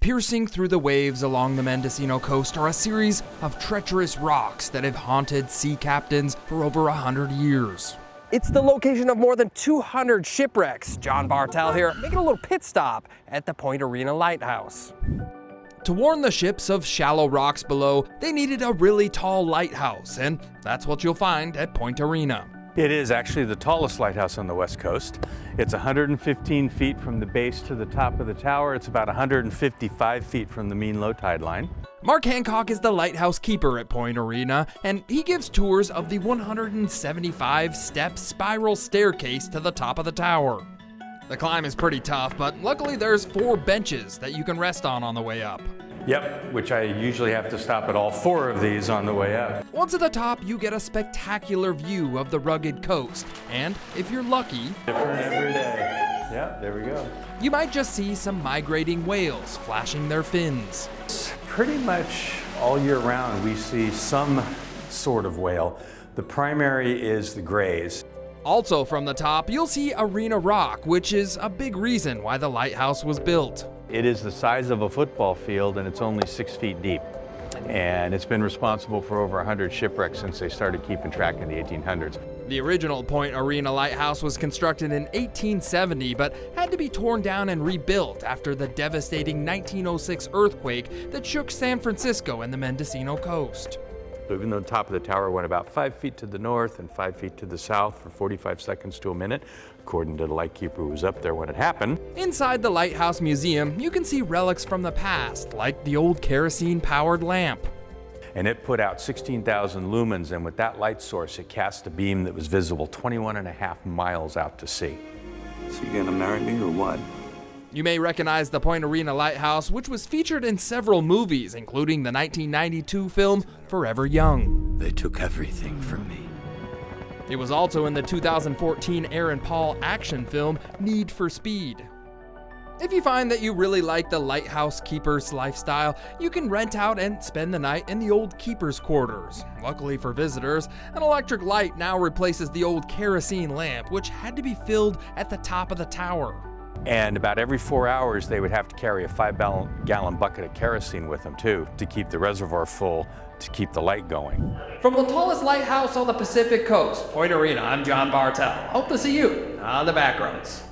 Piercing through the waves along the Mendocino coast are a series of treacherous rocks that have haunted sea captains for over 100 years. It's the location of more than 200 shipwrecks. John Bartell here, making a little pit stop at the Point Arena lighthouse. To warn the ships of shallow rocks below, they needed a really tall lighthouse, and that's what you'll find at Point Arena. It is actually the tallest lighthouse on the West Coast. It's 115 feet from the base to the top of the tower. It's about 155 feet from the mean low tide line. Mark Hancock is the lighthouse keeper at Point Arena, and he gives tours of the 175-step spiral staircase to the top of the tower. The climb is pretty tough, but luckily there's 4 benches that you can rest on the way up. Yep, which I usually have to stop at all 4 of these on the way up. Once at the top, you get a spectacular view of the rugged coast, and if you're lucky, Different every day. Yeah, there we go. you might just see some migrating whales flashing their fins. Pretty much all year round we see some sort of whale. The primary is the grays. Also from the top, you'll see Arena Rock, which is a big reason why the lighthouse was built. It is the size of a football field and it's only 6 feet deep. And it's been responsible for over 100 shipwrecks since they started keeping track in the 1800s. The original Point Arena lighthouse was constructed in 1870, but had to be torn down and rebuilt after the devastating 1906 earthquake that shook San Francisco and the Mendocino coast. So even though the top of the tower went about 5 feet to the north and 5 feet to the south for 45 seconds to a minute, according to the lightkeeper who was up there when it happened. Inside the Lighthouse Museum, you can see relics from the past, like the old kerosene-powered lamp. And it put out 16,000 lumens, and with that light source, it cast a beam that was visible 21.5 miles out to sea. So you gonna marry me or what? You may recognize the Point Arena Lighthouse, which was featured in several movies, including the 1992 film Forever Young. They took everything from me. It was also in the 2014 Aaron Paul action film Need for Speed. If you find that you really like the lighthouse keeper's lifestyle, you can rent out and spend the night in the old keeper's quarters. Luckily for visitors, an electric light now replaces the old kerosene lamp, which had to be filled at the top of the tower. And about every 4 hours, they would have to carry a 5-gallon bucket of kerosene with them too, to keep the reservoir full, to keep the light going. From the tallest lighthouse on the Pacific coast, Point Arena, I'm John Bartell. Hope to see you on the Backroads.